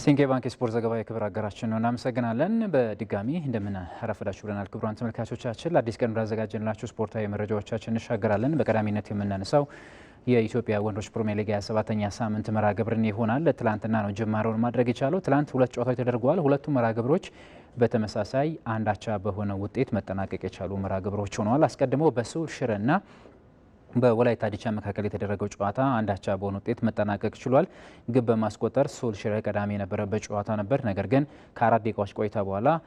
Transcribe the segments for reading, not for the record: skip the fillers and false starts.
ሲንቄ ባንክ የስፖርት ዘገባ የክብር አጋራችን ነው። እናመሰግናለን። በድጋሚ እንደምን አረፈዳችሁ ብለናል ክቡራን ተመልካቾቻችን። ለአዲስ ቀን ያዘጋጀንላችሁ ስፖርታዊ መረጃዎቻችን እንሻገራለን። በቀዳሚነት የምናነሳው የኢትዮጵያ ወንዶች ፕሪሚየር ሊግ 27ኛ ሳምንት መርሃ ግብርን ይሆናል። ትላንትና ነው ጅማሬውን ማድረግ የቻለው። ትላንት ሁለት ጨዋታዎች ተደርገዋል። ሁለቱም መርሃ ግብሮች በተመሳሳይ አንድ አቻ በሆነ ውጤት መጠናቀቅ የቻሉ መርሃ ግብሮች ሆነዋል። አስቀድሞ በስሁል ሽረና በወላይታ ዲቻ መካከል የተደረገው ጨዋታ አንድ አቻ በሆነ ውጤት መጠናቀቅ ችሏል። ግብ በማስቆጠር ስሁል ሽረ ቀዳሚ የነበረበት ጨዋታ ነበር። ነገር ግን ከ4 ደቂቃዎች ቆይታ በኋላ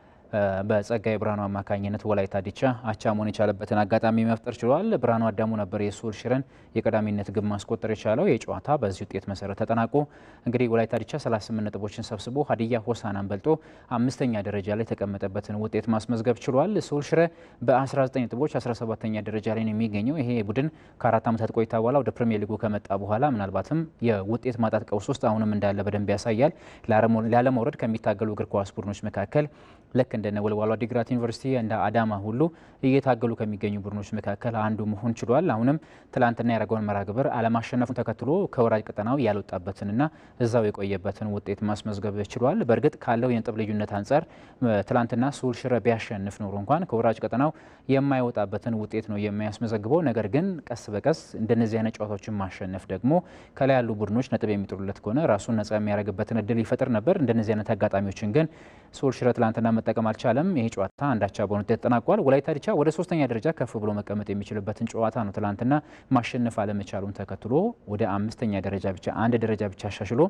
በጸጋይ ብርሃኑ አማካኝነት ወላይታ ዲቻ አቻ መሆን የቻለበትን አጋጣሚ መፍጠር ችሏል። ብርሃኑ አዳሙ ነበር የስሁል ሽረን የቀዳሚነት ግብ ማስቆጠር የቻለው። የጨዋታ በዚህ ውጤት መሰረት ተጠናቆ እንግዲህ ወላይታ ዲቻ 38 ነጥቦችን ሰብስቦ ሀዲያ ሆሳናን በልጦ 5ኛ ደረጃ ላይ የተቀመጠበትን ውጤት ማስመዝገብ ችሏል። ስሁል ሽረ በ19 ነጥቦች 17ኛ ደረጃ ላይ ነው የሚገኘው። ይሄ ቡድን ከ4 ዓመታት ቆይታ በኋላ ወደ ፕሪሚየር ሊጉ ከመጣ በኋላ ምናልባትም የውጤት ማጣት ቀውስ ውስጥ አሁንም እንዳለ በደንብ ያሳያል። ላለመውረድ ከሚታገሉ እግር ኳስ ቡድኖች መካከል ልክ እንደነ ወልዋሎ ዓዲግራት ዩኒቨርሲቲ እንደ አዳማ ሁሉ እየታገሉ ከሚገኙ ቡድኖች መካከል አንዱ መሆን ችሏል። አሁንም ትላንትና ያደረገውን መርሃ ግብር አለማሸነፉን ተከትሎ ከወራጅ ቀጠናው ያልወጣበትንና እዛው የቆየበትን ውጤት ማስመዝገብ ችሏል። በእርግጥ ካለው የነጥብ ልዩነት አንጻር ትላንትና ስሁል ሽረ ቢያሸንፍ ኖሮ እንኳን ከወራጅ ቀጠናው የማይወጣበትን ውጤት ነው የሚያስመዘግበው። ነገር ግን ቀስ በቀስ እንደነዚህ አይነት ጨዋታዎችን ማሸነፍ ደግሞ ከላይ ያሉ ቡድኖች ነጥብ የሚጥሉለት ከሆነ ራሱን ነጻ የሚያደርግበትን እድል ይፈጥር ነበር። እንደነዚህ አይነት አጋጣሚዎችን ግን ስሁል ሽረ ትላንትና መጠቀም አልቻለም። ይሄ ጨዋታ አንድ አቻ በሆነ ውጤት ተጠናቋል። ወላይታ ዲቻ ወደ 3ኛ ደረጃ ከፍ ብሎ መቀመጥ የሚችልበትን ጨዋታ ነው ትላንትና ማሸነፍ አለመቻሉን ተከትሎ ወደ 5ኛ ደረጃ ብቻ አንድ ደረጃ ብቻ አሻሽሎ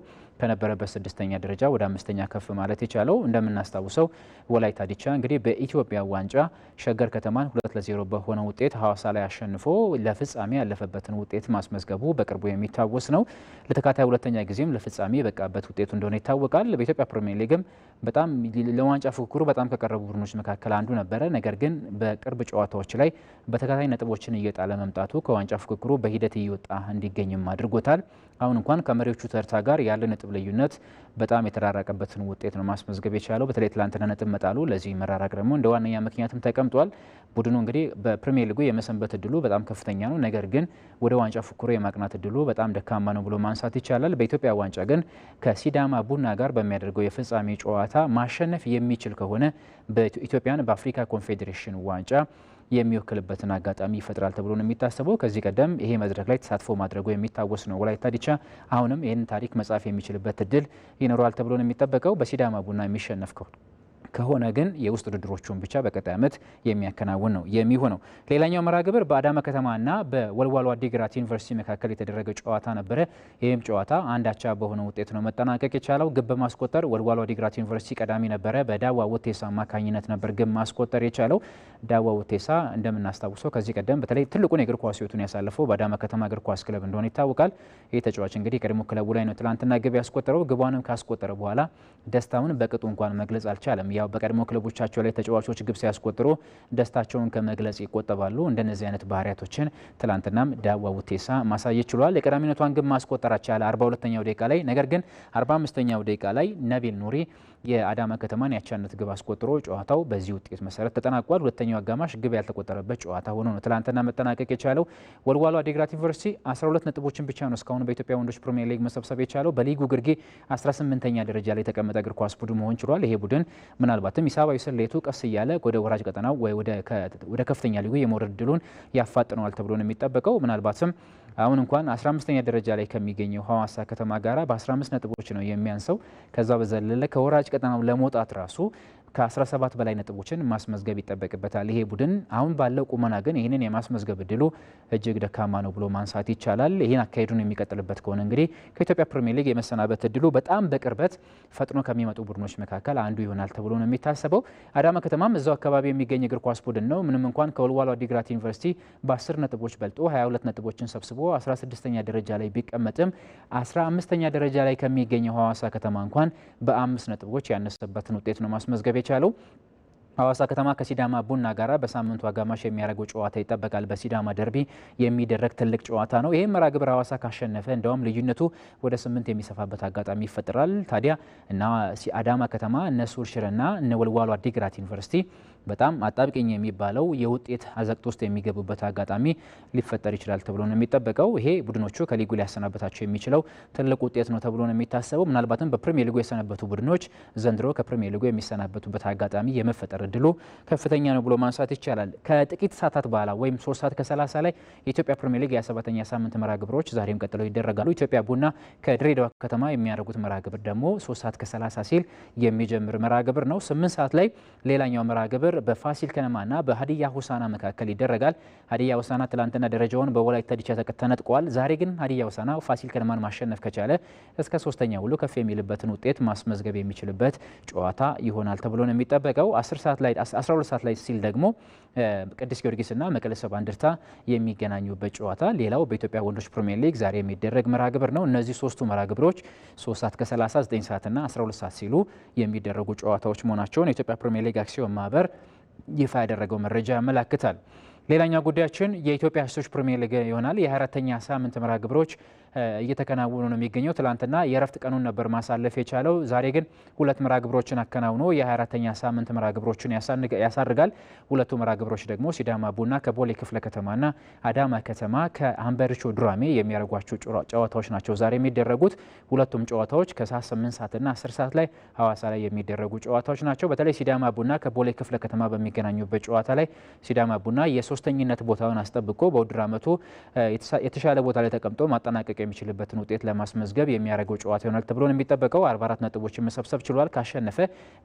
ከነበረበት 6ኛ ደረጃ ወደ 5ኛ ከፍ ማለት የቻለው። እንደምናስታውሰው ወላይታ ዲቻ እንግዲህ በኢትዮጵያ ዋንጫ ሸገር ከተማን 2-0 በሆነ ውጤት ሐዋሳ ላይ አሸንፎ ለፍጻሜ ያለፈበትን ውጤት ማስመዝገቡ በቅርቡ የሚታወስ ነው። ለተከታታይ ሁለተኛ ጊዜም ለፍጻሜ የበቃበት ውጤቱ እንደሆነ ይታወቃል። በኢትዮጵያ ፕሪሚየር ሊግም በጣም ለዋንጫ ፉክክሩ በጣም ከቀረቡ ቡድኖች መካከል አንዱ ነበረ። ነገር ግን በቅርብ ጨዋታዎች ላይ በተከታታይ ነጥቦችን እየጣለ መምጣቱ ከዋንጫ ፉክክሩ በሂደት እየወጣ እንዲገኝም አድርጎታል። አሁን እንኳን ከመሪዎቹ ተርታ ጋር ያለ ነጥብ ልዩነት በጣም የተራራቀበትን ውጤት ነው ማስመዝገብ የቻለው። በተለይ ትላንትና ነጥብ መጣሉ ለዚህ መራራቅ ደግሞ እንደ ዋነኛ ምክንያትም ተቀምጧል። ቡድኑ እንግዲህ በፕሪሚየር ሊጉ የመሰንበት እድሉ በጣም ከፍተኛ ነው። ነገር ግን ወደ ዋንጫ ፉክክሩ የማቅናት እድሉ በጣም ደካማ ነው ብሎ ማንሳት ይቻላል። በኢትዮጵያ ዋንጫ ግን ከሲዳማ ቡና ጋር በሚያደርገው የፍጻሜ ጨዋታ ማሸነፍ የሚችል ከሆነ በኢትዮጵያን በአፍሪካ ኮንፌዴሬሽን ዋንጫ የሚወክልበትን አጋጣሚ ይፈጥራል ተብሎ ነው የሚታሰበው። ከዚህ ቀደም ይሄ መድረክ ላይ ተሳትፎ ማድረጉ የሚታወስ ነው። ወላይታ ዲቻ አሁንም ይህን ታሪክ መጻፍ የሚችልበት እድል ይኖረዋል ተብሎ ነው የሚጠበቀው። በሲዳማ ቡና የሚሸነፍ ከሆነ ግን የውስጥ ውድድሮቹን ብቻ በቀጣይ ዓመት የሚያከናውን ነው የሚሆነው። ሌላኛው መርሃ ግብር በአዳማ ከተማና በወልዋሎ ዓዲግራት ዩኒቨርሲቲ መካከል የተደረገ ጨዋታ ነበረ። ይህም ጨዋታ አንድ አቻ በሆነ ውጤት ነው መጠናቀቅ የቻለው። ግብ በማስቆጠር ወልዋሎ ዓዲግራት ዩኒቨርሲቲ ቀዳሚ ነበረ። በዳዋ ውቴሳ አማካኝነት ነበር ግብ ማስቆጠር የቻለው። ዳዋ ውቴሳ እንደምናስታውሰው ከዚህ ቀደም በተለይ ትልቁን የእግር ኳስ ሕይወቱን ያሳለፈው በአዳማ ከተማ እግር ኳስ ክለብ እንደሆነ ይታወቃል። ይህ ተጫዋች እንግዲህ ቀድሞ ክለቡ ላይ ነው ትላንትና ግብ ያስቆጠረው። ግቧንም ካስቆጠረ በኋላ ደስታውን በቅጡ እንኳን መግለጽ አልቻለም። ያው በቀድሞ ክለቦቻቸው ላይ ተጫዋቾች ግብ ሲያስቆጥሩ ደስታቸውን ከመግለጽ ይቆጠባሉ። እንደነዚህ አይነት ባህሪያቶችን ትላንትናም ዳዋ ውቴሳ ማሳየት ችሏል። የቀዳሚነቷን ግብ ማስቆጠር ቻለ 42ኛው ደቂቃ ላይ። ነገር ግን 45ኛው ደቂቃ ላይ ነቢል ኑሪ የአዳማ ከተማን ያቻነት ግብ አስቆጥሮ ጨዋታው በዚህ ውጤት መሰረት ተጠናቋል። ሁለተኛው አጋማሽ ግብ ያልተቆጠረበት ጨዋታ ሆኖ ነው ትላንትና መጠናቀቅ የቻለው። ወልዋሎ ዓዲግራት ዩኒቨርሲቲ 12 ነጥቦችን ብቻ ነው እስካሁን በኢትዮጵያ ወንዶች ፕሪሚየር ሊግ መሰብሰብ የቻለው። በሊጉ ግርጌ 18ኛ ደረጃ ላይ የተቀመጠ እግር ኳስ ቡድን መሆን ችሏል። ይሄ ቡድን ምናልባትም ሂሳባዊ ስሌቱ ቀስ እያለ ወደ ወራጅ ቀጠናው ወይ ወደ ከፍተኛ ሊጉ የመውረድ ድሉን ያፋጥነዋል ተብሎ ነው የሚጠበቀው። ምናልባትም አሁን እንኳን 15ኛ ደረጃ ላይ ከሚገኘው ሐዋሳ ከተማ ጋራ በ15 ነጥቦች ነው የሚያንሰው። ከዛ በዘለለ ከወራጅ ቀጠናው ለመውጣት ራሱ ከ17 በላይ ነጥቦችን ማስመዝገብ ይጠበቅበታል። ይሄ ቡድን አሁን ባለው ቁመና ግን ይህንን የማስመዝገብ እድሉ እጅግ ደካማ ነው ብሎ ማንሳት ይቻላል። ይህን አካሄዱን የሚቀጥልበት ከሆነ እንግዲህ ከኢትዮጵያ ፕሪሚየር ሊግ የመሰናበት እድሉ በጣም በቅርበት ፈጥኖ ከሚመጡ ቡድኖች መካከል አንዱ ይሆናል ተብሎ ነው የሚታሰበው። አዳማ ከተማም እዛው አካባቢ የሚገኝ እግር ኳስ ቡድን ነው። ምንም እንኳን ከወልዋሎ ዓዲግራት ዩኒቨርሲቲ በ10 ነጥቦች በልጦ 22 ነጥቦችን ሰብስቦ 16ኛ ደረጃ ላይ ቢቀመጥም 15ኛ ደረጃ ላይ ከሚገኘው ሐዋሳ ከተማ እንኳን በ5 ነጥቦች ያነሰበትን ውጤት ነው ማስመዝገብ የቻለው። ሐዋሳ ከተማ ከሲዳማ ቡና ጋራ በሳምንቱ አጋማሽ የሚያደርገው ጨዋታ ይጠበቃል። በሲዳማ ደርቢ የሚደረግ ትልቅ ጨዋታ ነው። ይህም መርሃ ግብር ሐዋሳ ካሸነፈ እንደውም ልዩነቱ ወደ 8 የሚሰፋበት አጋጣሚ ይፈጠራል። ታዲያ እና አዳማ ከተማ እነ ስሁል ሽረና እነ ወልዋሎ ዓዲግራት ዩኒቨርሲቲ በጣም አጣብቂኝ የሚባለው የውጤት አዘቅት ውስጥ የሚገቡበት አጋጣሚ ሊፈጠር ይችላል ተብሎ ነው የሚጠበቀው። ይሄ ቡድኖቹ ከሊጉ ሊያሰናበታቸው የሚችለው ትልቅ ውጤት ነው ተብሎ ነው የሚታሰበው። ምናልባትም በፕሪሚየር ሊጉ የሰነበቱ ቡድኖች ዘንድሮ ከፕሪሚየር ሊጉ የሚሰናበቱበት አጋጣሚ የመፈጠር እድሉ ከፍተኛ ነው ብሎ ማንሳት ይቻላል። ከጥቂት ሰዓታት በኋላ ወይም 3 ሰዓት ከ30 ላይ የኢትዮጵያ ፕሪሚየር ሊግ የ27ኛ ሳምንት መርሃ ግብሮች ዛሬም ቀጥለው ይደረጋሉ። ኢትዮጵያ ቡና ከድሬዳዋ ከተማ የሚያደርጉት መርሃ ግብር ደግሞ 3 ሰዓት ከ30 ሲል የሚጀምር መርሃ ግብር ነው። 8 ሰዓት ላይ ሌላኛው መርሃ ግብር በፋሲል ከነማና በሀዲያ ሆሳና መካከል ይደረጋል። ሀዲያ ሆሳና ትላንትና ደረጃውን በወላይታ ዲቻ ተነጥቋል። ዛሬ ግን ሀዲያ ሆሳና ፋሲል ከነማን ማሸነፍ ከቻለ እስከ 3ኛ ሁሉ ከፍ የሚልበትን ውጤት ማስመዝገብ የሚችልበት ጨዋታ ይሆናል ተብሎ ነው የሚጠበቀው። 12 ሰዓት ላይ ሲል ደግሞ ቅዱስ ጊዮርጊስና መቀለ ሰባ እንደርታ የሚገናኙበት ጨዋታ ሌላው በኢትዮጵያ ወንዶች ፕሪሚየር ሊግ ዛሬ የሚደረግ መርሃ ግብር ነው። እነዚህ ሶስቱ መርሃ ግብሮች 3 ሰዓት ከ30፣ 9 ሰዓትና 12 ሰዓት ሲሉ የሚደረጉ ጨዋታዎች መሆናቸውን የኢትዮጵያ ፕሪሚየር ሊግ አክሲዮን ማህበር ይፋ ያደረገው መረጃ ያመላክታል። ሌላኛው ጉዳያችን የኢትዮጵያ ሴቶች ፕሪሚየር ሊግ ይሆናል። የ24ኛ ሳምንት መርሃ ግብሮች እየተከናወኑ ነው የሚገኘው። ትላንትና የእረፍት ቀኑን ነበር ማሳለፍ የቻለው። ዛሬ ግን 2 መርሃ ግብሮችን አከናውኖ የ24ኛ ሳምንት መርሃ ግብሮችን ያሳርጋል። ሁለቱ መርሃ ግብሮች ደግሞ ሲዳማ ቡና ከቦሌ ክፍለ ከተማና አዳማ ከተማ ከአምበሪቾ ዱራሜ የሚያደርጓቸው ጨዋታዎች ናቸው ዛሬ የሚደረጉት። ሁለቱም ጨዋታዎች ከሰዓት 8 ሰዓትና 10 ሰዓት ላይ ሐዋሳ ላይ የሚደረጉ ጨዋታዎች ናቸው። በተለይ ሲዳማ ቡና ከቦሌ ክፍለ ከተማ በሚገናኙበት ጨዋታ ላይ ሲዳማ ቡና የሶስተኝነት ቦታውን አስጠብቆ በውድድር ዓመቱ የተሻለ ቦታ ላይ ተቀምጦ ማጠናቀቅ የሚችልበትን ውጤት ለማስመዝገብ የሚያደርገው ጨዋታ ይሆናል ተብሎ ነው የሚጠበቀው። 44 ነጥቦችን መሰብሰብ ችሏል። ካሸነፈ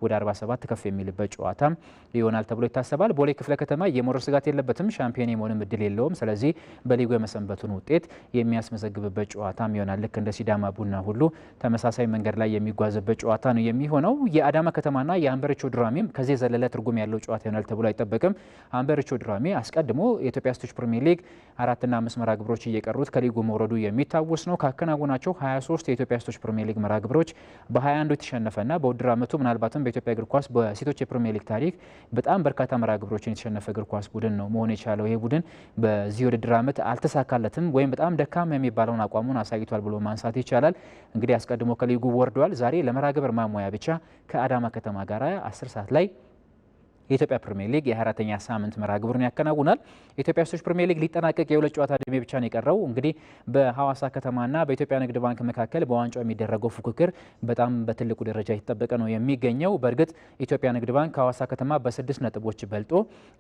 ወደ 47 ከፍ የሚልበት ጨዋታም ይሆናል ተብሎ ይታሰባል። ቦሌ ክፍለ ከተማ የመውረድ ስጋት የለበትም፣ ሻምፒዮን የመሆንም እድል የለውም። ስለዚህ በሊጉ የመሰንበቱን ውጤት የሚያስመዘግብበት ጨዋታም ይሆናል። ልክ እንደ ሲዳማ ቡና ሁሉ ተመሳሳይ መንገድ ላይ የሚጓዝበት ጨዋታ ነው የሚሆነው። የአዳማ ከተማና የአምበሪቾ ዱራሜም ከዚህ የዘለለ ትርጉም ያለው ጨዋታ ይሆናል ተብሎ አይጠበቅም። አምበሪቾ ዱራሜ አስቀድሞ የኢትዮጵያ ሴቶች ፕሪሚየር ሊግ 4ና 5 መርሃ ግብሮች እየቀሩት ከሊጉ መውረዱ የሚታወስ ነው። ካከናወናቸው 23 የኢትዮጵያ ሴቶች ፕሪሚየር ሊግ መርሃ ግብሮች በ21 የተሸነፈና በውድድር ዓመቱ ምናልባትም በኢትዮጵያ እግር ኳስ በሴቶች የፕሪሚየር ሊግ ታሪክ በጣም በርካታ መርሃ ግብሮችን የተሸነፈ እግር ኳስ ቡድን ነው መሆን የቻለው። ይህ ቡድን በዚህ ውድድር ዓመት አልተሳካለትም ወይም በጣም ደካማ የሚባለውን አቋሙን አሳይቷል ብሎ ማንሳት ይቻላል። እንግዲህ አስቀድሞ ከሊጉ ወርደዋል። ዛሬ ለመርሃ ግብር ማሟያ ብቻ ከአዳማ ከተማ ጋር 10 ሰዓት ላይ የኢትዮጵያ ፕሪሚየር ሊግ የ24ኛ ሳምንት መርሃ ግብሩን ያከናውናል። የኢትዮጵያ ሴቶች ፕሪሚየር ሊግ ሊጠናቀቅ የሁለት ጨዋታ ዕድሜ ብቻ ነው የቀረው። እንግዲህ በሐዋሳ ከተማና በኢትዮጵያ ንግድ ባንክ መካከል በዋንጫው የሚደረገው ፉክክር በጣም በትልቁ ደረጃ የተጠበቀ ነው የሚገኘው። በእርግጥ ኢትዮጵያ ንግድ ባንክ ከሐዋሳ ከተማ በ6 ነጥቦች በልጦ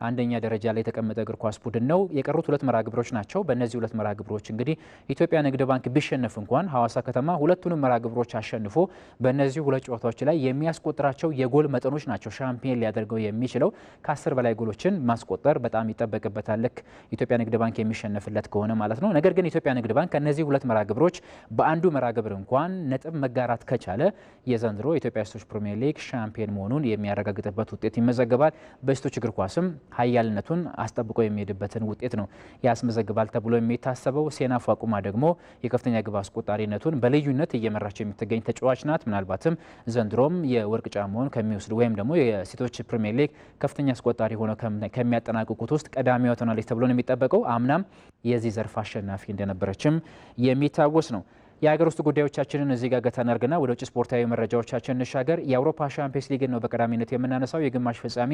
አንደኛ ደረጃ ላይ የተቀመጠ እግር ኳስ ቡድን ነው። የቀሩት 2 መርሃ ግብሮች ናቸው። በእነዚህ 2 መርሃ ግብሮች እንግዲህ ኢትዮጵያ ንግድ ባንክ ቢሸነፍ እንኳን ሐዋሳ ከተማ ሁለቱንም መርሃ ግብሮች አሸንፎ በእነዚህ 2 ጨዋታዎች ላይ የሚያስቆጥራቸው የጎል መጠኖች ናቸው ሻምፒዮን ሊያደርገው የሚችለው። ከ10 በላይ ጎሎችን ማስቆጠር በጣም ይጠበቅበታል። ልክ ኢትዮጵያ ንግድ ባንክ የሚሸነፍለት ከሆነ ማለት ነው። ነገር ግን ኢትዮጵያ ንግድ ባንክ ከነዚህ 2 መርሃ ግብሮች በአንዱ መርሃ ግብር እንኳን ነጥብ መጋራት ከቻለ የዘንድሮ የኢትዮጵያ ሴቶች ፕሪሚየር ሊግ ሻምፒዮን መሆኑን የሚያረጋግጥበት ውጤት ይመዘገባል። በሴቶች እግር ኳስም ኃያልነቱን አስጠብቆ የሚሄድበትን ውጤት ነው ያስመዘግባል ተብሎ የሚታሰበው። ሴናፉ አቁማ ደግሞ የከፍተኛ ግብ አስቆጣሪነቱን በልዩነት እየመራቸው የምትገኝ ተጫዋች ናት። ምናልባትም ዘንድሮም የወርቅ ጫማውን ከሚወስድ ወይም ደግሞ የሴቶች ፕሪሚየር ሊግ ከፍተኛ አስቆጣሪ ሆነው ከሚያጠናቅቁት ውስጥ ቀዳሚዋ ትሆናለች ተብሎ ነው የሚጠበቀው። አምናም የዚህ ዘርፍ አሸናፊ እንደነበረችም የሚታወስ ነው። የሀገር ውስጥ ጉዳዮቻችንን እዚህ ጋር ገታ እናድርግና ወደ ውጭ ስፖርታዊ መረጃዎቻችን እንሻገር። የአውሮፓ ሻምፒየንስ ሊግን ነው በቀዳሚነት የምናነሳው። የግማሽ ፍጻሜ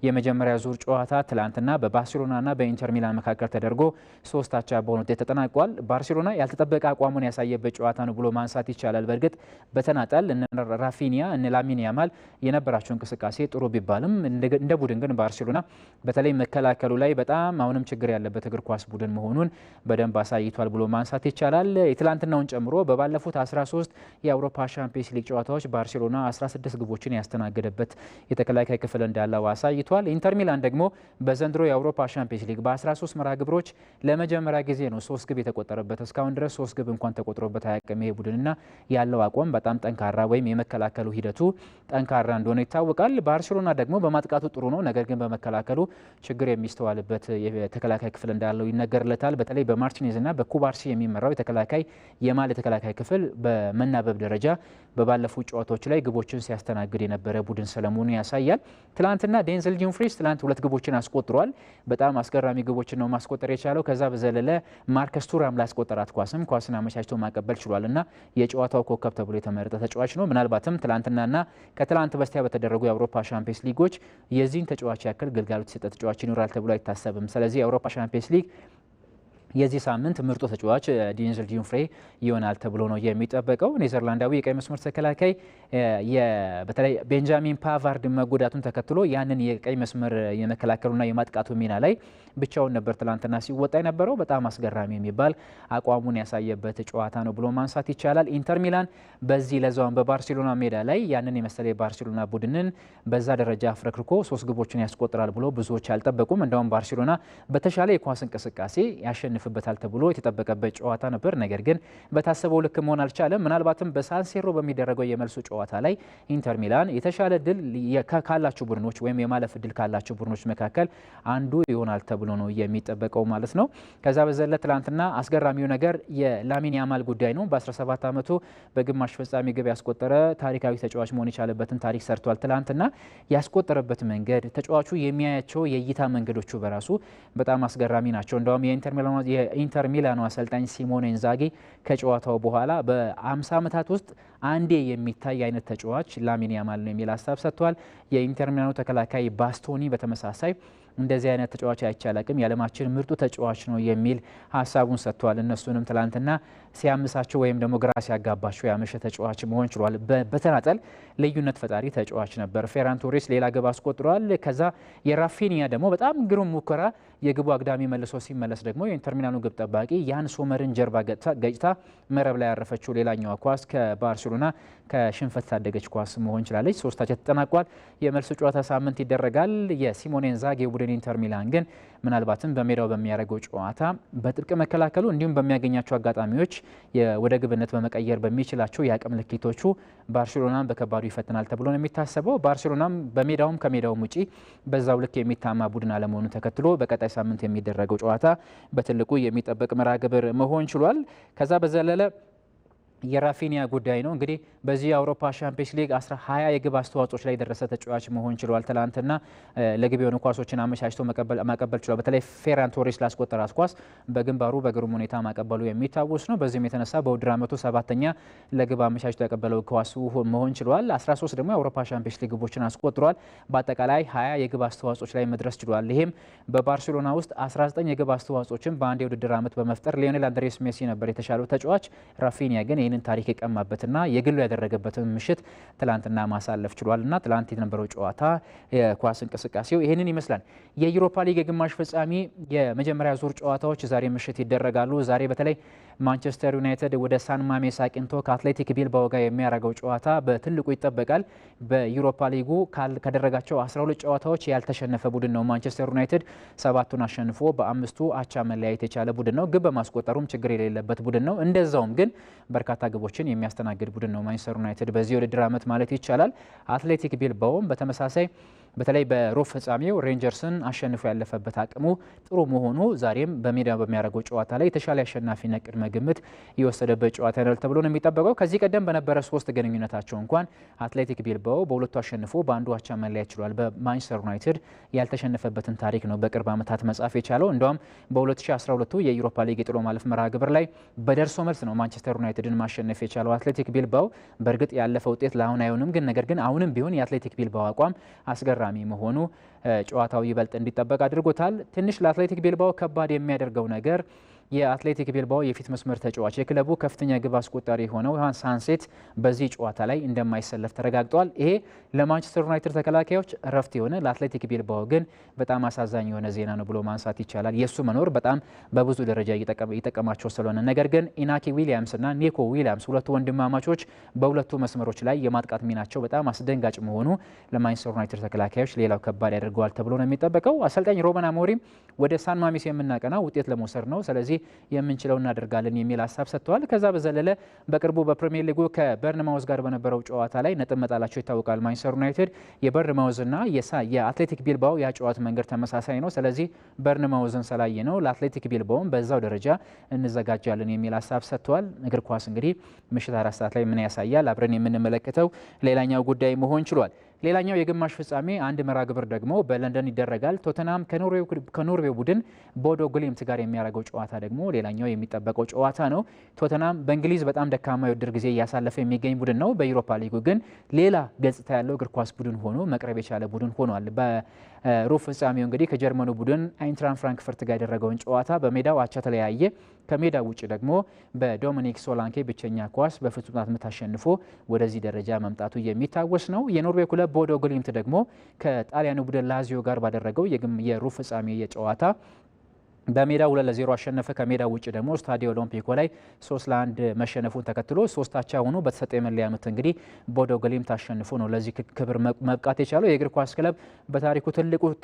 የመጀመሪያ ዙር ጨዋታ ትላንትና በባርሴሎናና በኢንተር ሚላን መካከል ተደርጎ 3 አቻ በሆነ ውጤት ተጠናቋል። ባርሴሎና ያልተጠበቀ አቋሙን ያሳየበት ጨዋታ ነው ብሎ ማንሳት ይቻላል። በእርግጥ በተናጠል እነ ራፊኒያ እነ ላሚን ያማል የነበራቸው እንቅስቃሴ ጥሩ ቢባልም እንደ ቡድን ግን ባርሴሎና በተለይ መከላከሉ ላይ በጣም አሁንም ችግር ያለበት እግር ኳስ ቡድን መሆኑን በደንብ አሳይቷል ብሎ ማንሳት ይቻላል። የትላንትናውን ጨምሮ በባለፉት 13 የአውሮፓ ሻምፒየንስ ሊግ ጨዋታዎች ባርሴሎና 16 ግቦችን ያስተናገደበት የተከላካይ ክፍል እንዳለው አሳይቷል። ኢንተር ሚላን ደግሞ በዘንድሮ የአውሮፓ ሻምፒየንስ ሊግ በ13 መርሃ ግብሮች ለመጀመሪያ ጊዜ ነው 3 ግብ የተቆጠረበት። እስካሁን ድረስ 3 ግብ እንኳን ተቆጥሮበት አያውቅም። ይሄ ቡድንና ያለው አቋም በጣም ጠንካራ ወይም የመከላከሉ ሂደቱ ጠንካራ እንደሆነ ይታወቃል። ባርሴሎና ደግሞ በማጥቃቱ ጥሩ ነው፣ ነገር ግን በመከላከሉ ችግር የሚስተዋልበት የተከላካይ ክፍል እንዳለው ይነገርለታል። በተለይ በማርቲኔዝና በኩባርሲ የሚመራው የተከላካይ የማለት የተከላካይ ክፍል በመናበብ ደረጃ በባለፉት ጨዋታዎች ላይ ግቦችን ሲያስተናግድ የነበረ ቡድን ስለመሆኑ ያሳያል። ትላንትና ዴንዘል ዱምፍሪስ ትላንት 2 ግቦችን አስቆጥሯል። በጣም አስገራሚ ግቦችን ነው ማስቆጠር የቻለው። ከዛ በዘለለ ማርከስ ቱራም ላስቆጠራት ኳስን አመቻችቶ ማቀበል ችሏል እና የጨዋታው ኮከብ ተብሎ የተመረጠ ተጫዋች ነው። ምናልባትም ትላንትናና ከትላንት በስቲያ በተደረጉ የአውሮፓ ሻምፒየንስ ሊጎች የዚህን ተጫዋች ያክል ግልጋሎት የሰጠ ተጫዋች ይኖራል ተብሎ አይታሰብም። ስለዚህ የአውሮፓ ሻምፒየንስ ሊግ የዚህ ሳምንት ምርጡ ተጫዋች ዴንዘል ዱምፍሪ ይሆናል ተብሎ ነው የሚጠበቀው። ኔዘርላንዳዊ የቀይ መስመር ተከላካይ በተለይ ቤንጃሚን ፓቫርድ መጎዳቱን ተከትሎ ያንን የቀይ መስመር የመከላከሉና የማጥቃቱ ሚና ላይ ብቻውን ነበር ትላንትና ሲወጣ የነበረው። በጣም አስገራሚ የሚባል አቋሙን ያሳየበት ጨዋታ ነው ብሎ ማንሳት ይቻላል። ኢንተር ሚላን በዚህ ለዛውን በባርሴሎና ሜዳ ላይ ያንን የመሰለ የባርሴሎና ቡድንን በዛ ደረጃ አፍረክርኮ 3 ግቦችን ያስቆጥራል ብሎ ብዙዎች አልጠበቁም። እንደውም ባርሴሎና በተሻለ የኳስ እንቅስቃሴ ያሸንፍበታል ተብሎ የተጠበቀበት ጨዋታ ነበር። ነገር ግን በታሰበው ልክ መሆን አልቻለም። ምናልባትም በሳንሴሮ በሚደረገው የመልሱ ጨዋታ ላይ ኢንተር ሚላን የተሻለ ድል ካላቸው ቡድኖች ወይም የማለፍ ድል ካላቸው ቡድኖች መካከል አንዱ ይሆናል ተብሎ ነው የሚጠበቀው ማለት ነው። ከዛ በዘለ ትላንትና አስገራሚው ነገር የላሚን ያማል ጉዳይ ነው። በ17 ዓመቱ በግማሽ ፍጻሜ ግብ ያስቆጠረ ታሪካዊ ተጫዋች መሆን የቻለበትን ታሪክ ሰርቷል። ትላንትና ያስቆጠረበት መንገድ ተጫዋቹ የሚያያቸው የእይታ መንገዶቹ በራሱ በጣም አስገራሚ ናቸው። እንደውም የኢንተር ሚላኑ አሰልጣኝ ሲሞኔ ኢንዛጊ ከጨዋታው በኋላ በ50 ዓመታት ውስጥ አንዴ የሚታይ አይነት ተጫዋች ላሚን ያማል ነው የሚል ሀሳብ ሰጥቷል። የኢንተር ሚላኑ ተከላካይ ባስቶኒ በተመሳሳይ እንደዚህ አይነት ተጫዋች አይቻላቅም የዓለማችን ምርጡ ተጫዋች ነው የሚል ሀሳቡን ሰጥቷል። እነሱንም ትላንትና ሲያምሳቸው ወይም ደግሞ ግራ ሲያጋባቸው ያመሸ ተጫዋች መሆን ችሏል። በተናጠል ልዩነት ፈጣሪ ተጫዋች ነበር። ፌራን ቶሬስ ሌላ ግብ አስቆጥሯል። ከዛ የራፊኒያ ደግሞ በጣም ግሩም ሙከራ የግቡ አግዳሚ መልሶ ሲመለስ ደግሞ የኢንተር ሚላኑ ግብ ጠባቂ ያን ሶመርን ጀርባ ገጭታ መረብ ላይ ያረፈችው ሌላኛዋ ኳስ ከባርሴሎና ከሽንፈት ታደገች ኳስ መሆን ችላለች። 3-1 ተጠናቋል። የመልሱ ጨዋታ ሳምንት ይደረጋል። የሲሞኔ ኢንዛጊ ቡድን ኢንተር ሚላን ግን ምናልባትም በሜዳው በሚያደርገው ጨዋታ በጥብቅ መከላከሉ እንዲሁም በሚያገኛቸው አጋጣሚዎች ወደ ግብነት በመቀየር በሚችላቸው የአቅም ልኬቶቹ ባርሴሎናን በከባዱ ይፈትናል ተብሎ ነው የሚታሰበው። ባርሴሎናም በሜዳውም ከሜዳውም ውጪ በዛው ልክ የሚታማ ቡድን አለመሆኑ ተከትሎ በቀጣይ ሳምንት የሚደረገው ጨዋታ በትልቁ የሚጠበቅ መርሃ ግብር መሆን ችሏል። ከዛ በዘለለ የራፊኒያ ጉዳይ ነው። እንግዲህ በዚህ የአውሮፓ ሻምፒየንስ ሊግ 20 የግብ አስተዋጽኦች ላይ የደረሰ ተጫዋች መሆን ችሏል። ትላንትና ለግብ የሆኑ ኳሶችን አመቻችቶ ማቀበል ችሏል። በተለይ ፌራን ቶሬስ ላስቆጠራት ኳስ በግንባሩ በግሩም ሁኔታ ማቀበሉ የሚታወስ ነው። በዚህም የተነሳ በውድድር ዓመቱ 7ኛ ለግብ አመቻችቶ ያቀበለው ኳሱ መሆን ችሏል። 13 ደግሞ የአውሮፓ ሻምፒየንስ ሊግ ግቦችን አስቆጥሯል። በአጠቃላይ 20 የግብ አስተዋጽኦች ላይ መድረስ ችሏል። ይህም በባርሴሎና ውስጥ 19 የግብ አስተዋጽኦችን በአንድ የውድድር ዓመት በመፍጠር ሊዮኔል አንድሬስ ሜሲ ነበር የተሻለው ተጫዋች። ራፊኒያ ግን ይህንን ታሪክ የቀማበትና የግሉ ያደረገበትን ምሽት ትላንትና ማሳለፍ ችሏልና ትላንት የነበረው ጨዋታ የኳስ እንቅስቃሴው ይህንን ይመስላል። የዩሮፓ ሊግ የግማሽ ፍጻሜ የመጀመሪያ ዙር ጨዋታዎች ዛሬ ምሽት ይደረጋሉ። ዛሬ በተለይ ማንቸስተር ዩናይትድ ወደ ሳን ማሜስ አቅንቶ ከአትሌቲክ ቢልባኦ ጋር የሚያደርገው ጨዋታ በትልቁ ይጠበቃል። በዩሮፓ ሊጉ ካደረጋቸው 12 ጨዋታዎች ያልተሸነፈ ቡድን ነው ማንቸስተር ዩናይትድ። 7ቱን አሸንፎ በ5ቱ አቻ መለያየት የቻለ ቡድን ነው። ግብ በማስቆጠሩም ችግር የሌለበት ቡድን ነው። እንደዛውም ግን በርካታ ግቦችን የሚያስተናግድ ቡድን ነው ማንቸስተር ዩናይትድ በዚህ ውድድር ዓመት ማለት ይቻላል። አትሌቲክ ቢልባኦም በተመሳሳይ በተለይ በሩብ ፍጻሜው ሬንጀርስን አሸንፎ ያለፈበት አቅሙ ጥሩ መሆኑ ዛሬም በሜዳ በሚያደርገው ጨዋታ ላይ የተሻለ አሸናፊነት ቅድመ ግምት የወሰደበት ጨዋታ ነው ተብሎ ነው የሚጠበቀው። ከዚህ ቀደም በነበረ 3 ግንኙነታቸው እንኳን አትሌቲክ ቢልባኦ በሁለቱ አሸንፎ በአንዱ አቻ መለያየት ችሏል። በማንቸስተር ዩናይትድ ያልተሸነፈበትን ታሪክ ነው በቅርብ ዓመታት መጻፍ የቻለው። እንደውም በ2012 የዩሮፓ ሊግ የጥሎ ማለፍ መርሃ ግብር ላይ በደርሶ መልስ ነው ማንቸስተር ዩናይትድን ማሸነፍ የቻለው አትሌቲክ ቢልባኦ። በእርግጥ ያለፈ ውጤት ለአሁን አይሆንም፣ ግን ነገር ግን አሁንም ቢሆን የአትሌቲክ ቢልባኦ አቋም አስገራሚ መሆኑ ጨዋታው ይበልጥ እንዲጠበቅ አድርጎታል። ትንሽ ለአትሌቲክ ቢልባኦ ከባድ የሚያደርገው ነገር የአትሌቲክ ቢልባኦ የፊት መስመር ተጫዋች የክለቡ ከፍተኛ ግብ አስቆጣሪ የሆነው ዮሃን ሳንሴት በዚህ ጨዋታ ላይ እንደማይሰለፍ ተረጋግጧል። ይሄ ለማንቸስተር ዩናይትድ ተከላካዮች እረፍት የሆነ ለአትሌቲክ ቢልባኦ ግን በጣም አሳዛኝ የሆነ ዜና ነው ብሎ ማንሳት ይቻላል። የእሱ መኖር በጣም በብዙ ደረጃ እየጠቀማቸው ስለሆነ፣ ነገር ግን ኢናኪ ዊሊያምስ እና ኒኮ ዊሊያምስ ሁለቱ ወንድማማቾች በሁለቱ መስመሮች ላይ የማጥቃት ሚናቸው በጣም አስደንጋጭ መሆኑ ለማንቸስተር ዩናይትድ ተከላካዮች ሌላው ከባድ ያደርገዋል ተብሎ ነው የሚጠበቀው። አሰልጣኝ ሮበን አሞሪም ወደ ሳን ማሜስ የምናቀናው ውጤት ለመውሰድ ነው። ስለዚህ የምንችለው እናደርጋለን የሚል ሀሳብ ሰጥተዋል። ከዛ በዘለለ በቅርቡ በፕሪሚየር ሊጉ ከበርንማውዝ ጋር በነበረው ጨዋታ ላይ ነጥብ መጣላቸው ይታወቃል። ማንቸስተር ዩናይትድ የበርንማውዝና የአትሌቲክ ቢልባው ያጨዋት መንገድ ተመሳሳይ ነው። ስለዚህ በርንማውዝን ስላየ ነው ለአትሌቲክ ቢልባውም በዛው ደረጃ እንዘጋጃለን የሚል ሀሳብ ሰጥተዋል። እግር ኳስ እንግዲህ ምሽት 4 ሰዓት ላይ ምን ያሳያል አብረን የምንመለከተው ሌላኛው ጉዳይ መሆን ችሏል። ሌላኛው የግማሽ ፍጻሜ አንድ መርሃ ግብር ደግሞ በለንደን ይደረጋል። ቶተናም ከኖርዌው ቡድን ቦዶ ግሊምት ጋር የሚያደርገው ጨዋታ ደግሞ ሌላኛው የሚጠበቀው ጨዋታ ነው። ቶተናም በእንግሊዝ በጣም ደካማ የውድድር ጊዜ እያሳለፈ የሚገኝ ቡድን ነው። በዩሮፓ ሊጉ ግን ሌላ ገጽታ ያለው እግር ኳስ ቡድን ሆኖ መቅረብ የቻለ ቡድን ሆኗል። በሩብ ፍጻሜው እንግዲህ ከጀርመኑ ቡድን አይንትራን ፍራንክፈርት ጋር ያደረገውን ጨዋታ በሜዳው አቻ ተለያየ። ከሜዳ ውጭ ደግሞ በዶሚኒክ ሶላንኬ ብቸኛ ኳስ በፍጹም ቅጣት ምት አሸንፎ ወደዚህ ደረጃ መምጣቱ የሚታወስ ነው። የኖርዌይ ክለብ ቦዶ ግሊምት ደግሞ ከጣሊያኑ ቡድን ላዚዮ ጋር ባደረገው የሩብ ፍጻሜ የጨዋታ በሜዳ 2-0 አሸነፈ። ከሜዳ ውጭ ደግሞ ስታዲዮ ኦሎምፒኮ ላይ 3-1 መሸነፉን ተከትሎ 3 አቻ ሆኖ በተሰጠ የመለያ ምት እንግዲህ ቦዶ ግሊምት አሸንፎ ነው ለዚህ ክብር መብቃት የቻለው። የእግር ኳስ ክለብ በታሪኩ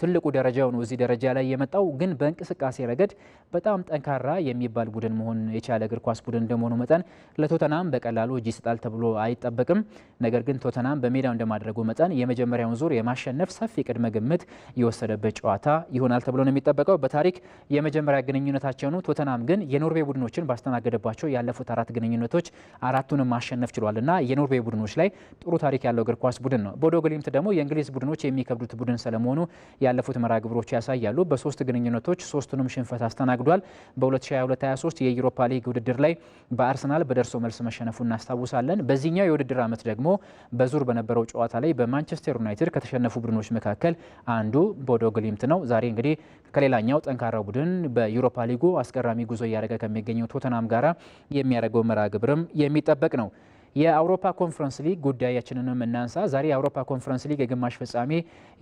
ትልቁ ደረጃው ነው እዚህ ደረጃ ላይ የመጣው። ግን በእንቅስቃሴ ረገድ በጣም ጠንካራ የሚባል ቡድን መሆን የቻለ እግር ኳስ ቡድን እንደመሆኑ መጠን ለቶተናም በቀላሉ እጅ ይሰጣል ተብሎ አይጠበቅም። ነገር ግን ቶተናም በሜዳው እንደማድረጉ መጠን የመጀመሪያውን ዙር የማሸነፍ ሰፊ ቅድመ ግምት የወሰደበት ጨዋታ ይሆናል ተብሎ ነው የሚጠበቀው። በታሪክ የመጀመሪያ ግንኙነታቸው ነው። ቶተናም ግን የኖርዌይ ቡድኖችን ባስተናገደባቸው ያለፉት 4 ግንኙነቶች 4ቱንም ማሸነፍ ችሏልና የኖርዌይ ቡድኖች ላይ ጥሩ ታሪክ ያለው እግር ኳስ ቡድን ነው። ቦዶ ግሊምት ደግሞ የእንግሊዝ ቡድኖች የሚከብዱት ቡድን ስለመሆኑ ያለፉት መርሃ ግብሮች ያሳያሉ። በ3 ግንኙነቶች 3ቱንም ሽንፈት አስተናግዷል። በ2022/23 የዩሮፓ ሊግ ውድድር ላይ በአርሰናል በደርሶ መልስ መሸነፉ እናስታውሳለን። በዚህኛው የውድድር ዓመት ደግሞ በዙር በነበረው ጨዋታ ላይ በማንቸስተር ዩናይትድ ከተሸነፉ ቡድኖች መካከል አንዱ ቦዶ ግሊምት ነው። ዛሬ እንግዲህ ከሌላኛው ጠንካራው ቡድን በዩሮፓ ሊጉ አስገራሚ ጉዞ እያደረገ ከሚገኘው ቶተናም ጋራ የሚያደርገው መርሃ ግብርም የሚጠበቅ ነው። የአውሮፓ ኮንፈረንስ ሊግ ጉዳያችንንም እናንሳ። ዛሬ የአውሮፓ ኮንፈረንስ ሊግ የግማሽ ፍጻሜ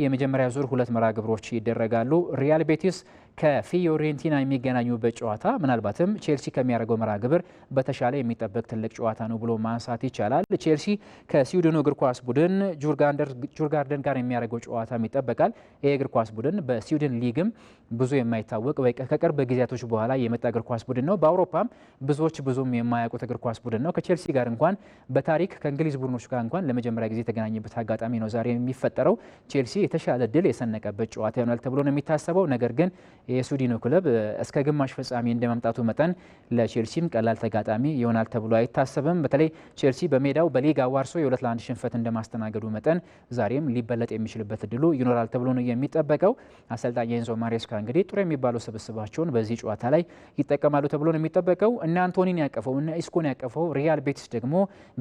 የመጀመሪያ ዙር 2 መርሃ ግብሮች ይደረጋሉ። ሪያል ቤቲስ ከፊዮሬንቲና የሚገናኙበት ጨዋታ ምናልባትም ቼልሲ ከሚያደርገው መርሃ ግብር በተሻለ የሚጠበቅ ትልቅ ጨዋታ ነው ብሎ ማንሳት ይቻላል። ቼልሲ ከስዊድኑ እግር ኳስ ቡድን ጁርጋርደን ጋር የሚያደርገው ጨዋታ ይጠበቃል። ይህ እግር ኳስ ቡድን በስዊድን ሊግም ብዙ የማይታወቅ ከቅርብ ጊዜያቶች በኋላ የመጣ እግር ኳስ ቡድን ነው። በአውሮፓም ብዙም የማያውቁት እግር ኳስ ቡድን ነው። ከቼልሲ ጋር እንኳን በታሪክ ከእንግሊዝ ቡድኖች ጋር እንኳን ለመጀመሪያ ጊዜ የተገናኘበት አጋጣሚ ነው ዛሬ የሚፈጠረው። ቼልሲ የተሻለ ድል የሰነቀበት ጨዋታ ይሆናል ተብሎ ነው የሚታሰበው። ነገር ግን የስዊድኑ ክለብ እስከ ግማሽ ፍጻሜ እንደመምጣቱ መጠን ለቼልሲም ቀላል ተጋጣሚ ይሆናል ተብሎ አይታሰብም። በተለይ ቼልሲ በሜዳው በሊግ አዋርሶ የ2-1 ሽንፈት እንደማስተናገዱ መጠን ዛሬም ሊበለጥ የሚችልበት እድሉ ይኖራል ተብሎ ነው የሚጠበቀው። አሰልጣኝ ኤንዞ ማሬስካ እንግዲህ ጥሩ የሚባለው ስብስባቸውን በዚህ ጨዋታ ላይ ይጠቀማሉ ተብሎ ነው የሚጠበቀው። እነ አንቶኒን ያቀፈው እነ ኢስኮን ያቀፈው ሪያል ቤቲስ ደግሞ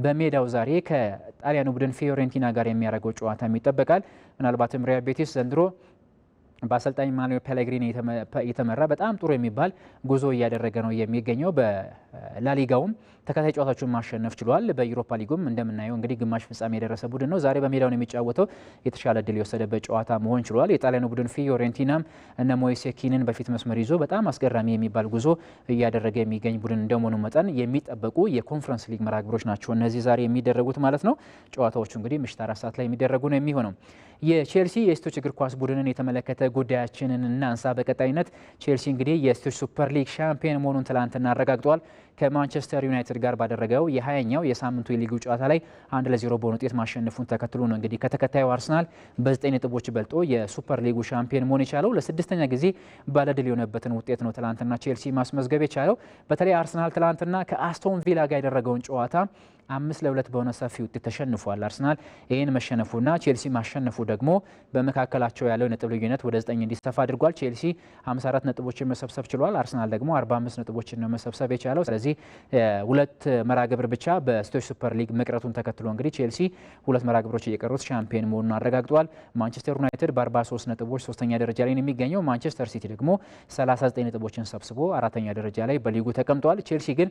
በሜዳው ዛሬ ከጣሊያኑ ቡድን ፊዮሬንቲና ጋር የሚያደርገው ጨዋታ ይጠበቃል። ምናልባትም ሪያል ቤቲስ ዘንድሮ በአሰልጣኝ ማኑኤል ፔሌግሪኒ የተመራ በጣም ጥሩ የሚባል ጉዞ እያደረገ ነው የሚገኘው። በላሊጋውም ተከታይ ጨዋታዎችን ማሸነፍ ችሏል። በዩሮፓ ሊጉም እንደምናየው እንግዲህ ግማሽ ፍጻሜ የደረሰ ቡድን ነው። ዛሬ በሜዳው ነው የሚጫወተው። የተሻለ ድል የወሰደበት ጨዋታ መሆን ችሏል። የጣሊያኑ ቡድን ፊዮሬንቲናም እነ ሞይሴ ኪንን በፊት መስመር ይዞ በጣም አስገራሚ የሚባል ጉዞ እያደረገ የሚገኝ ቡድን እንደመሆኑ መጠን የሚጠበቁ የኮንፈረንስ ሊግ መርሃ ግብሮች ናቸው እነዚህ ዛሬ የሚደረጉት ማለት ነው። ጨዋታዎቹ እንግዲህ ምሽት 4 ሰዓት ላይ የሚደረጉ ነው የሚሆነው። የቼልሲ የሴቶች እግር ኳስ ቡድንን የተመለከተ ጉዳያችንን እናንሳ። በቀጣይነት ቼልሲ እንግዲህ የሴቶች ሱፐር ሊግ ሻምፒዮን መሆኑን ትላንትና አረጋግጧል። ከማንቸስተር ዩናይትድ ጋር ባደረገው የ20ኛው የሳምንቱ የሊጉ ጨዋታ ላይ 1-0 በሆነ ውጤት ማሸነፉን ተከትሎ ነው እንግዲህ ከተከታዩ አርሰናል በ9 ነጥቦች በልጦ የሱፐር ሊጉ ሻምፒዮን መሆን የቻለው። ለ6ኛ ጊዜ ባለድል የሆነበትን ውጤት ነው ትላንትና ቼልሲ ማስመዝገብ የቻለው። በተለይ አርሰናል ትላንትና ከአስቶን ቪላ ጋር ያደረገውን ጨዋታ 5-2 በሆነ ሰፊ ውጤት ተሸንፏል። አርሰናል ይህን መሸነፉና ቼልሲ ማሸነፉ ደግሞ በመካከላቸው ያለው ነጥብ ልዩነት ወደ 9 እንዲሰፋ አድርጓል። ቼልሲ 54 ነጥቦችን መሰብሰብ ችሏል። አርሰናል ደግሞ 45 ነጥቦችን ነው መሰብሰብ የቻለው። ስለዚህ 2 መርሃ ግብር ብቻ በሴቶች ሱፐር ሊግ መቅረቱን ተከትሎ እንግዲህ ቼልሲ 2 መርሃ ግብሮች እየቀሩት ሻምፒዮን መሆኑን አረጋግጧል። ማንቸስተር ዩናይትድ በ43 ነጥቦች 3ኛ ደረጃ ላይ ነው የሚገኘው። ማንቸስተር ሲቲ ደግሞ 39 ነጥቦችን ሰብስቦ 4ኛ ደረጃ ላይ በሊጉ ተቀምጧል። ቼልሲ ግን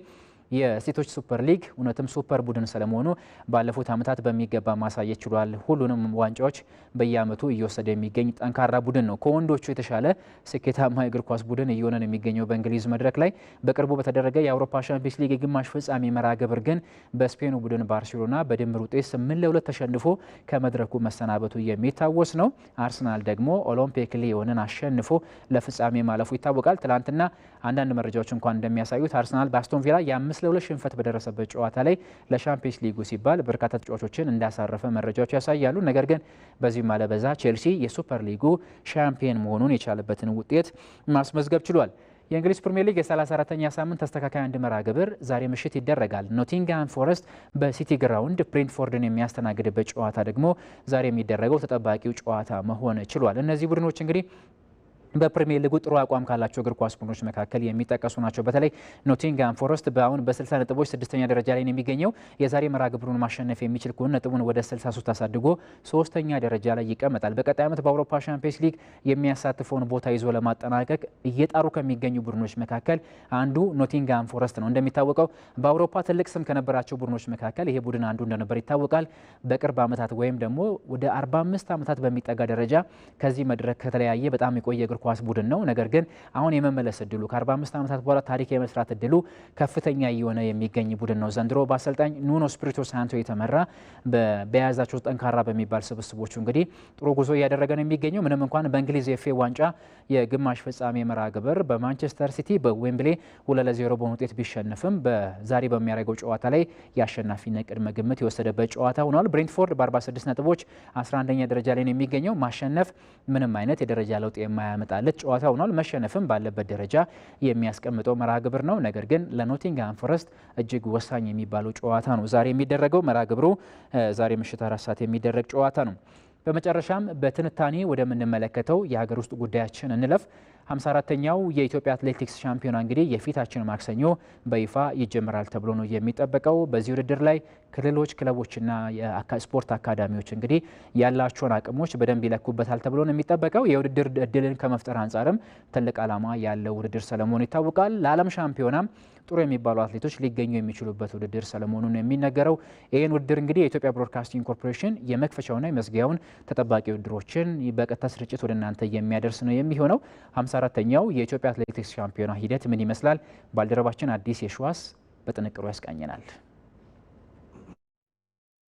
የሴቶች ሱፐር ሊግ እውነትም ሱፐር ቡድን ስለመሆኑ ባለፉት ዓመታት በሚገባ ማሳየት ችሏል። ሁሉንም ዋንጫዎች በየዓመቱ እየወሰደ የሚገኝ ጠንካራ ቡድን ነው። ከወንዶቹ የተሻለ ስኬታማ የእግር ኳስ ቡድን እየሆነ ነው የሚገኘው በእንግሊዝ መድረክ ላይ። በቅርቡ በተደረገ የአውሮፓ ሻምፒዮንስ ሊግ የግማሽ ፍጻሜ መርሃ ግብር ግን በስፔኑ ቡድን ባርሴሎና በድምር ውጤት 8-2 ተሸንፎ ከመድረኩ መሰናበቱ የሚታወስ ነው። አርሰናል ደግሞ ኦሎምፒክ ሊዮንን አሸንፎ ለፍጻሜ ማለፉ ይታወቃል። ትላንትና አንዳንድ መረጃዎች እንኳን እንደሚያሳዩት አርሰናል በአስቶን ቪላ የ5-2 ሽንፈት በደረሰበት ጨዋታ ላይ ለሻምፒዮንስ ሊጉ ሲባል በርካታ ተጫዋቾችን እንዳሳረፈ መረጃዎች ያሳያሉ። ነገር ግን በዚህም አለበዛ ቼልሲ የሱፐር ሊጉ ሻምፒዮን መሆኑን የቻለበትን ውጤት ማስመዝገብ ችሏል። የእንግሊዝ ፕሪሚየር ሊግ የ34ኛ ሳምንት ተስተካካይ አንድ መርሃ ግብር ዛሬ ምሽት ይደረጋል። ኖቲንግሃም ፎረስት በሲቲ ግራውንድ ብሬንትፎርድን የሚያስተናግድበት ጨዋታ ደግሞ ዛሬ የሚደረገው ተጠባቂው ጨዋታ መሆን ችሏል። እነዚህ ቡድኖች እንግዲህ በፕሪሚየር ሊጉ ጥሩ አቋም ካላቸው እግር ኳስ ቡድኖች መካከል የሚጠቀሱ ናቸው። በተለይ ኖቲንግሃም ፎረስት በአሁን በ60 ነጥቦች 6ኛ ደረጃ ላይ ነው የሚገኘው። የዛሬ መርሃ ግብሩን ማሸነፍ የሚችል ከሆነ ነጥቡን ወደ 63 አሳድጎ 3ኛ ደረጃ ላይ ይቀመጣል። በቀጣይ ዓመት በአውሮፓ ሻምፒዮንስ ሊግ የሚያሳትፈውን ቦታ ይዞ ለማጠናቀቅ እየጣሩ ከሚገኙ ቡድኖች መካከል አንዱ ኖቲንግሃም ፎረስት ነው። እንደሚታወቀው በአውሮፓ ትልቅ ስም ከነበራቸው ቡድኖች መካከል ይሄ ቡድን አንዱ እንደነበር ይታወቃል። በቅርብ ዓመታት ወይም ደግሞ ወደ 45 ዓመታት በሚጠጋ ደረጃ ከዚህ መድረክ ከተለያየ በጣም የቆየ እግር ኳስ ቡድን ነው። ነገር ግን አሁን የመመለስ እድሉ ከ45 ዓመታት በኋላ ታሪክ የመስራት እድሉ ከፍተኛ እየሆነ የሚገኝ ቡድን ነው። ዘንድሮ በአሰልጣኝ ኑኖ ስፒሪቶ ሳንቶ የተመራ በያዛቸው ጠንካራ በሚባል ስብስቦቹ እንግዲህ ጥሩ ጉዞ እያደረገ ነው የሚገኘው። ምንም እንኳን በእንግሊዝ ኤፍኤ ዋንጫ የግማሽ ፍጻሜ መርሃ ግብር በማንቸስተር ሲቲ በዌምብሌ 2-0 በሆነ ውጤት ቢሸነፍም በዛሬ በሚያደርገው ጨዋታ ላይ የአሸናፊነት ቅድመ ግምት የወሰደበት ጨዋታ ሆኗል። ብሬንትፎርድ በ46 ነጥቦች 11ኛ ደረጃ ላይ ነው የሚገኘው። ማሸነፍ ምንም አይነት የደረጃ ለውጥ የማያመጣለት ጨዋታ ሆኗል። መሸነፍም ባለበት ደረጃ የሚያስቀምጠው መርሃ ግብር ነው። ነገር ግን ለኖቲንግሃም ፎረስት እጅግ ወሳኝ የሚባለው ጨዋታ ነው ዛሬ የሚደረገው። መርሃ ግብሩ ዛሬ ምሽት 4 ሰዓት የሚደረግ ጨዋታ ነው። በመጨረሻም በትንታኔ ወደምንመለከተው የሀገር ውስጥ ጉዳያችን እንለፍ። 54ኛው የኢትዮጵያ አትሌቲክስ ሻምፒዮና እንግዲህ የፊታችን ማክሰኞ በይፋ ይጀምራል ተብሎ ነው የሚጠበቀው። በዚህ ውድድር ላይ ክልሎች፣ ክለቦችና የስፖርት አካዳሚዎች እንግዲህ ያላቸውን አቅሞች በደንብ ይለኩበታል ተብሎ ነው የሚጠበቀው። የውድድር እድልን ከመፍጠር አንጻርም ትልቅ ዓላማ ያለው ውድድር ስለመሆኑ ይታወቃል። ለዓለም ሻምፒዮናም ጥሩ የሚባሉ አትሌቶች ሊገኙ የሚችሉበት ውድድር ስለመሆኑ ነው የሚነገረው። ይህን ውድድር እንግዲህ የኢትዮጵያ ብሮድካስቲንግ ኮርፖሬሽን የመክፈቻውና የመዝጊያውን ተጠባቂ ውድድሮችን በቀጥታ ስርጭት ወደ እናንተ የሚያደርስ ነው የሚሆነው። 54ኛው የኢትዮጵያ አትሌቲክስ ሻምፒዮና ሂደት ምን ይመስላል? ባልደረባችን አዲስ የሸዋስ በጥንቅሩ ያስቃኘናል።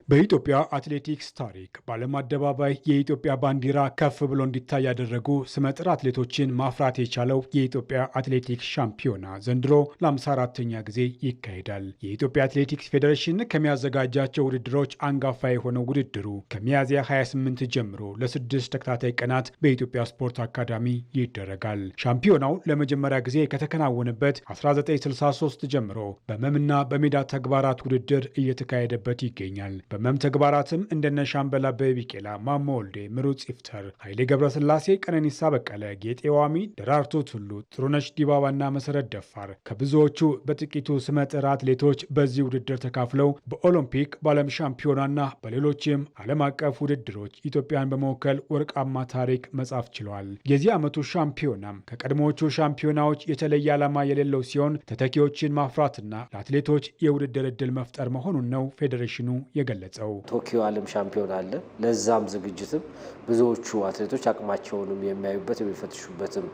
በኢትዮጵያ አትሌቲክስ ታሪክ በዓለም አደባባይ የኢትዮጵያ ባንዲራ ከፍ ብሎ እንዲታይ ያደረጉ ስመጥር አትሌቶችን ማፍራት የቻለው የኢትዮጵያ አትሌቲክስ ሻምፒዮና ዘንድሮ ለ54ኛ ጊዜ ይካሄዳል። የኢትዮጵያ አትሌቲክስ ፌዴሬሽን ከሚያዘጋጃቸው ውድድሮች አንጋፋ የሆነው ውድድሩ ከሚያዝያ 28 ጀምሮ ለ6 ተከታታይ ቀናት በኢትዮጵያ ስፖርት አካዳሚ ይደረጋል። ሻምፒዮናው ለመጀመሪያ ጊዜ ከተከናወነበት 1963 ጀምሮ በመምና በሜዳ ተግባራት ውድድር እየተካሄደበት ይገኛል። በመም ተግባራትም እንደነ ሻምበል አበበ ቢቂላ፣ ማሞ ወልዴ፣ ምሩጽ ይፍጠር፣ ኃይሌ ገብረስላሴ፣ ቀነኒሳ በቀለ፣ ጌጤ ዋሚ፣ ደራርቱ ቱሉ፣ ጥሩነሽ ዲባባና መሰረት ደፋር ከብዙዎቹ በጥቂቱ ስመጥር አትሌቶች በዚህ ውድድር ተካፍለው በኦሎምፒክ በዓለም ሻምፒዮናና በሌሎችም ዓለም አቀፍ ውድድሮች ኢትዮጵያን በመወከል ወርቃማ ታሪክ መጻፍ ችለዋል። የዚህ ዓመቱ ሻምፒዮናም ከቀድሞዎቹ ሻምፒዮናዎች የተለየ ዓላማ የሌለው ሲሆን ተተኪዎችን ማፍራትና ለአትሌቶች የውድድር ዕድል መፍጠር መሆኑን ነው ፌዴሬሽኑ የገለጸው። ቶኪዮ ዓለም ሻምፒዮና አለ። ለዛም ዝግጅትም ብዙዎቹ አትሌቶች አቅማቸውንም የሚያዩበት የሚፈትሹበትም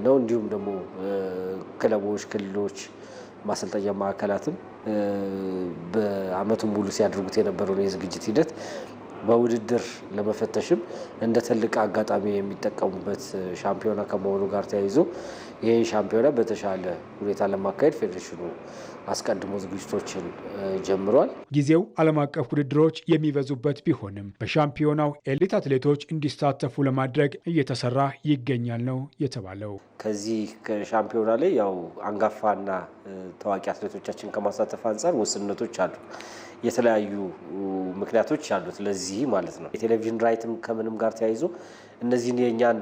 ነው። እንዲሁም ደግሞ ክለቦች፣ ክልሎች፣ ማሰልጠኛ ማዕከላትም በአመቱ ሙሉ ሲያደርጉት የነበረውን የዝግጅት ሂደት በውድድር ለመፈተሽም እንደ ትልቅ አጋጣሚ የሚጠቀሙበት ሻምፒዮና ከመሆኑ ጋር ተያይዞ ይህ ሻምፒዮና በተሻለ ሁኔታ ለማካሄድ ፌዴሬሽኑ አስቀድሞ ዝግጅቶችን ጀምሯል። ጊዜው ዓለም አቀፍ ውድድሮች የሚበዙበት ቢሆንም በሻምፒዮናው ኤሊት አትሌቶች እንዲሳተፉ ለማድረግ እየተሰራ ይገኛል ነው የተባለው። ከዚህ ከሻምፒዮና ላይ ያው አንጋፋና ታዋቂ አትሌቶቻችን ከማሳተፍ አንጻር ውስንነቶች አሉ። የተለያዩ ምክንያቶች አሉት ለዚህ ማለት ነው። የቴሌቪዥን ራይትም ከምንም ጋር ተያይዞ እነዚህን የእኛን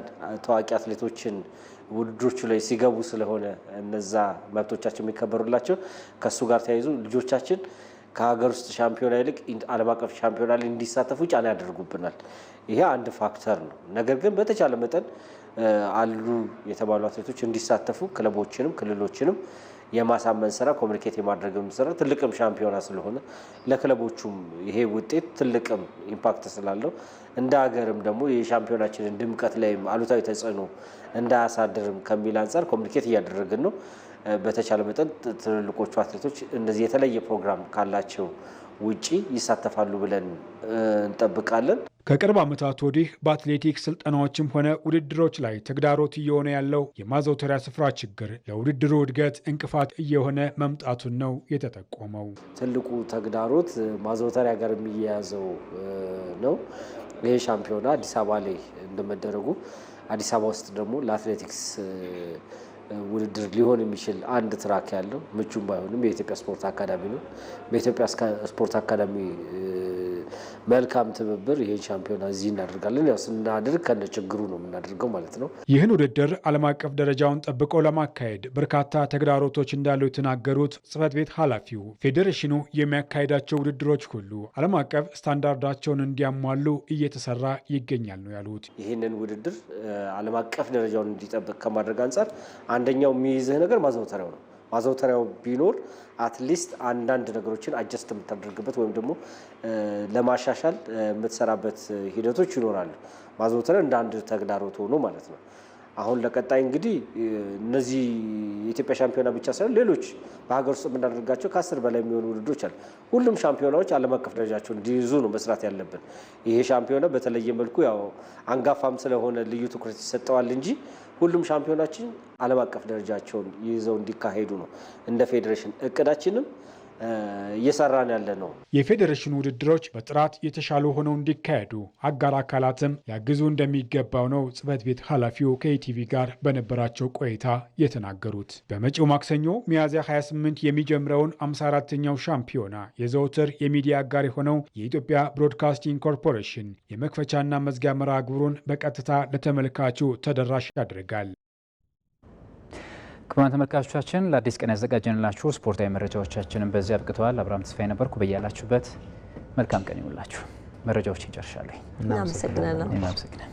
ታዋቂ አትሌቶችን ውድድሮቹ ላይ ሲገቡ ስለሆነ እነዛ መብቶቻቸው የሚከበሩላቸው ከሱ ጋር ተያይዞ ልጆቻችን ከሀገር ውስጥ ሻምፒዮና ይልቅ ዓለም አቀፍ ሻምፒዮና ላይ እንዲሳተፉ ጫና ያደርጉብናል። ይሄ አንድ ፋክተር ነው። ነገር ግን በተቻለ መጠን አሉ የተባሉ አትሌቶች እንዲሳተፉ ክለቦችንም ክልሎችንም የማሳመን ስራ ኮሚኒኬት የማድረግም ስራ ትልቅም ሻምፒዮና ስለሆነ ለክለቦቹም ይሄ ውጤት ትልቅም ኢምፓክት ስላለው እንደ ሀገርም ደግሞ የሻምፒዮናችንን ድምቀት ላይ አሉታዊ ተጽዕኖ እንዳያሳድርም ከሚል አንጻር ኮሚኒኬት እያደረግን ነው። በተቻለ መጠን ትልልቆቹ አትሌቶች እንደዚህ የተለየ ፕሮግራም ካላቸው ውጪ ይሳተፋሉ ብለን እንጠብቃለን። ከቅርብ ዓመታት ወዲህ በአትሌቲክስ ስልጠናዎችም ሆነ ውድድሮች ላይ ተግዳሮት እየሆነ ያለው የማዘውተሪያ ስፍራ ችግር ለውድድሩ እድገት እንቅፋት እየሆነ መምጣቱን ነው የተጠቆመው። ትልቁ ተግዳሮት ማዘውተሪያ ጋር የሚያያዘው ነው። ይሄ ሻምፒዮና አዲስ አበባ ላይ እንደመደረጉ አዲስ አበባ ውስጥ ደግሞ ለአትሌቲክስ ውድድር ሊሆን የሚችል አንድ ትራክ ያለው ምቹም ባይሆንም የኢትዮጵያ ስፖርት አካዳሚ ነው። በኢትዮጵያ ስፖርት አካዳሚ መልካም ትብብር ይሄን ሻምፒዮና እዚህ እናደርጋለን። ያው ስናደርግ ከነ ችግሩ ነው የምናደርገው ማለት ነው። ይህን ውድድር ዓለም አቀፍ ደረጃውን ጠብቆ ለማካሄድ በርካታ ተግዳሮቶች እንዳሉ የተናገሩት ጽሕፈት ቤት ኃላፊው ፌዴሬሽኑ የሚያካሄዳቸው ውድድሮች ሁሉ ዓለም አቀፍ ስታንዳርዳቸውን እንዲያሟሉ እየተሰራ ይገኛል ነው ያሉት። ይህንን ውድድር ዓለም አቀፍ ደረጃውን እንዲጠብቅ ከማድረግ አንጻር አንደኛው የሚይዝህ ነገር ማዘውተሪያው ነው። ማዘውተሪያው ቢኖር አትሊስት አንዳንድ ነገሮችን አጀስት የምታደርግበት ወይም ደግሞ ለማሻሻል የምትሰራበት ሂደቶች ይኖራሉ። ማዘውተሪያው እንደ አንድ ተግዳሮት ሆኖ ማለት ነው። አሁን ለቀጣይ እንግዲህ እነዚህ የኢትዮጵያ ሻምፒዮና ብቻ ሳይሆን ሌሎች በሀገር ውስጥ የምናደርጋቸው ከ10 በላይ የሚሆኑ ውድድሮች አሉ። ሁሉም ሻምፒዮናዎች ዓለም አቀፍ ደረጃቸውን እንዲይዙ ነው መስራት ያለብን። ይሄ ሻምፒዮና በተለየ መልኩ ያው አንጋፋም ስለሆነ ልዩ ትኩረት ይሰጠዋል እንጂ ሁሉም ሻምፒዮናችን ዓለም አቀፍ ደረጃቸውን ይዘው እንዲካሄዱ ነው እንደ ፌዴሬሽን እቅዳችንም እየሰራን ያለ ነው። የፌዴሬሽኑ ውድድሮች በጥራት የተሻሉ ሆነው እንዲካሄዱ አጋር አካላትም ያግዙ እንደሚገባው ነው ጽሕፈት ቤት ኃላፊው ከኢቲቪ ጋር በነበራቸው ቆይታ የተናገሩት። በመጪው ማክሰኞ ሚያዝያ 28 የሚጀምረውን 54ኛው ሻምፒዮና የዘወትር የሚዲያ አጋር የሆነው የኢትዮጵያ ብሮድካስቲንግ ኮርፖሬሽን የመክፈቻና መዝጊያ መርሃ ግብሩን በቀጥታ ለተመልካቹ ተደራሽ ያደርጋል። ክቡራን ተመልካቾቻችን ለአዲስ ቀን ያዘጋጀንላችሁ ስፖርታዊ መረጃዎቻችንን በዚህ አብቅተዋል። አብርሃም ተስፋዬ ነበርኩ። በያላችሁበት መልካም ቀን ይሁንላችሁ። መረጃዎችን ጨርሻለሁ። እናመሰግናለን።